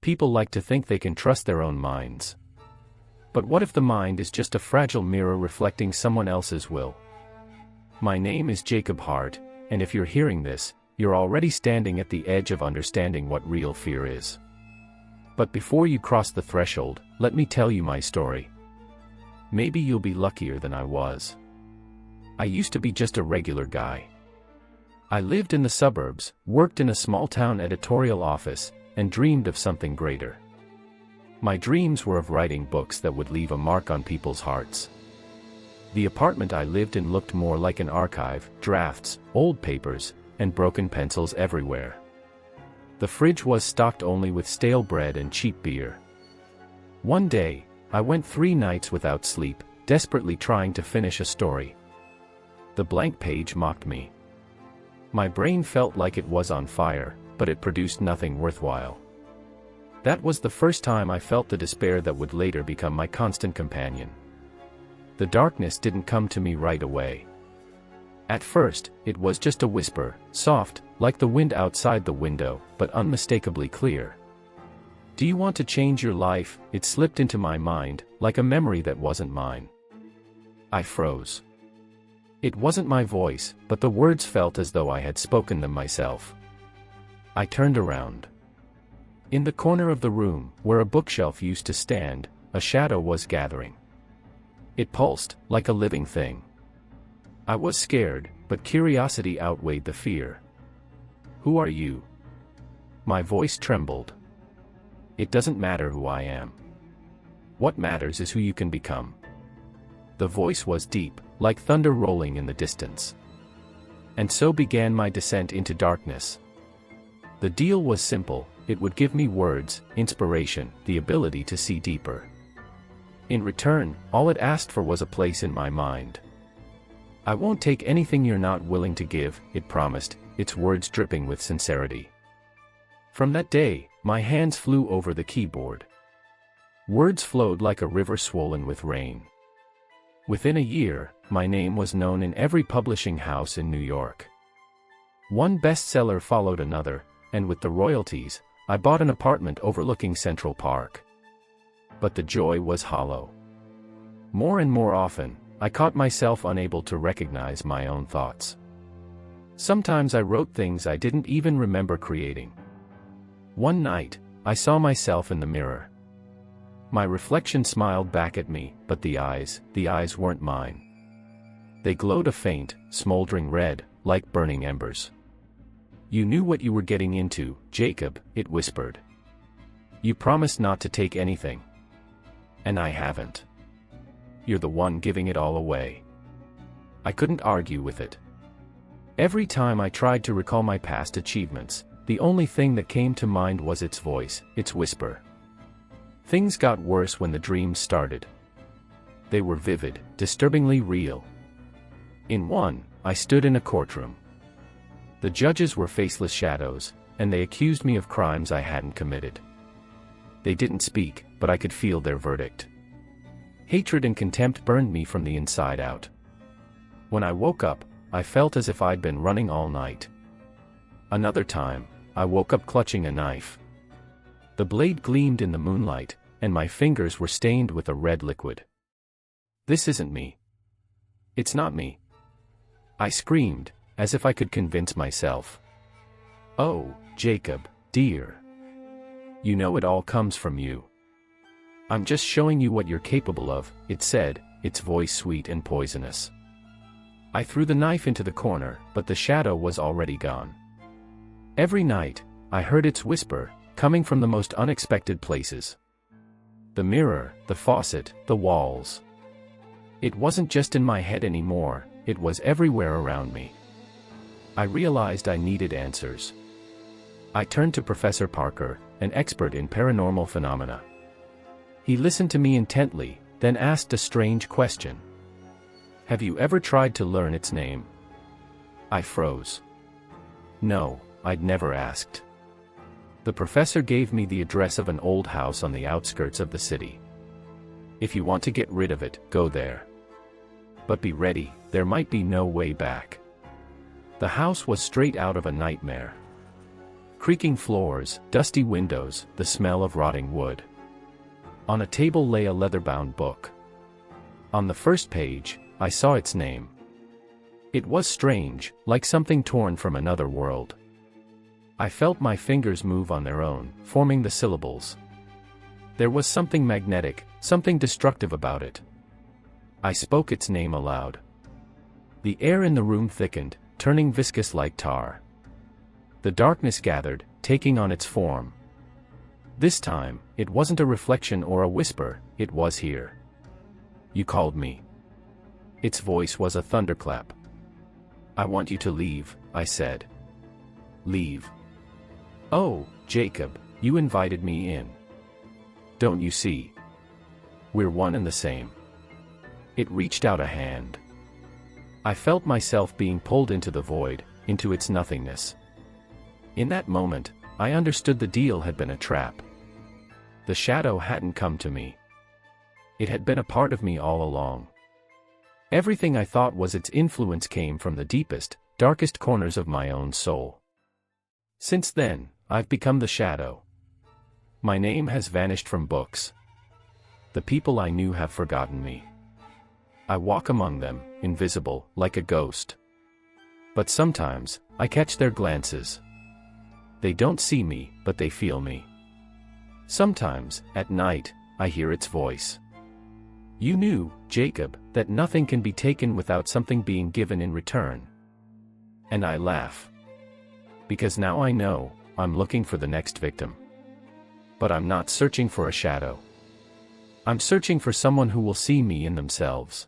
people like to think they can trust their own minds. But what if the mind is just a fragile mirror reflecting someone else's will? My name is Jacob Hart, and if you're hearing this, you're already standing at the edge of understanding what real fear is. But before you cross the threshold, let me tell you my story. Maybe you'll be luckier than I was. I used to be just a regular guy. I lived in the suburbs, worked in a small-town editorial office, and dreamed of something greater. My dreams were of writing books that would leave a mark on people's hearts. The apartment I lived in looked more like an archive, drafts, old papers, and broken pencils everywhere. The fridge was stocked only with stale bread and cheap beer. One day, I went 3 nights without sleep, desperately trying to finish a story. The blank page mocked me. My brain felt like it was on fire, but it produced nothing worthwhile. That was the first time I felt the despair that would later become my constant companion. The darkness didn't come to me right away. At first, it was just a whisper, soft, like the wind outside the window, but unmistakably clear. "Do you want to change your life?" It slipped into my mind, like a memory that wasn't mine. I froze. It wasn't my voice, but the words felt as though I had spoken them myself. I turned around. In the corner of the room, where a bookshelf used to stand, a shadow was gathering. It pulsed, like a living thing. I was scared, but curiosity outweighed the fear. "Who are you?" My voice trembled. "It doesn't matter who I am. What matters is who you can become." The voice was deep, like thunder rolling in the distance. And so began my descent into darkness. The deal was simple: it would give me words, inspiration, the ability to see deeper. In return, all it asked for was a place in my mind. "I won't take anything you're not willing to give," it promised, its words dripping with sincerity. From that day, my hands flew over the keyboard. Words flowed like a river swollen with rain. Within a year, my name was known in every publishing house in New York. One bestseller followed another, and with the royalties, I bought an apartment overlooking Central Park. But the joy was hollow. More and more often, I caught myself unable to recognize my own thoughts. Sometimes I wrote things I didn't even remember creating. One night, I saw myself in the mirror. My reflection smiled back at me, but the eyes weren't mine. They glowed a faint, smoldering red, like burning embers. "You knew what you were getting into, Jacob," it whispered. "You promised not to take anything. And I haven't. You're the one giving it all away." I couldn't argue with it. Every time I tried to recall my past achievements, the only thing that came to mind was its voice, its whisper. Things got worse when the dreams started. They were vivid, disturbingly real. In one, I stood in a courtroom. The judges were faceless shadows, and they accused me of crimes I hadn't committed. They didn't speak, but I could feel their verdict. Hatred and contempt burned me from the inside out. When I woke up, I felt as if I'd been running all night. Another time, I woke up clutching a knife. The blade gleamed in the moonlight, and my fingers were stained with a red liquid. "This isn't me. It's not me," I screamed, as if I could convince myself. "Oh, Jacob, dear. You know it all comes from you. I'm just showing you what you're capable of," it said, its voice sweet and poisonous. I threw the knife into the corner, but the shadow was already gone. Every night, I heard its whisper, coming from the most unexpected places. The mirror, the faucet, the walls. It wasn't just in my head anymore, it was everywhere around me. I realized I needed answers. I turned to Professor Parker, an expert in paranormal phenomena. He listened to me intently, then asked a strange question. "Have you ever tried to learn its name?" I froze. No, I'd never asked. The professor gave me the address of an old house on the outskirts of the city. "If you want to get rid of it, go there. But be ready, there might be no way back." The house was straight out of a nightmare. Creaking floors, dusty windows, the smell of rotting wood. On a table lay a leather-bound book. On the first page, I saw its name. It was strange, like something torn from another world. I felt my fingers move on their own, forming the syllables. There was something magnetic, something destructive about it. I spoke its name aloud. The air in the room thickened, turning viscous like tar. The darkness gathered, taking on its form. This time, it wasn't a reflection or a whisper, it was here. You called me. Its voice was a thunderclap. I want you to leave, I said. Leave. Oh, Jacob, you invited me in. Don't you see? We're one and the same. It reached out a hand. I felt myself being pulled into the void, into its nothingness. In that moment, I understood the deal had been a trap. The shadow hadn't come to me. It had been a part of me all along. Everything I thought was its influence came from the deepest, darkest corners of my own soul. Since then, I've become the shadow. My name has vanished from books. The people I knew have forgotten me. I walk among them, invisible, like a ghost. But sometimes, I catch their glances. They don't see me, but they feel me. Sometimes, at night, I hear its voice. You knew, Jacob, that nothing can be taken without something being given in return. And I laugh. Because now I know, I'm looking for the next victim. But I'm not searching for a shadow. I'm searching for someone who will see me in themselves.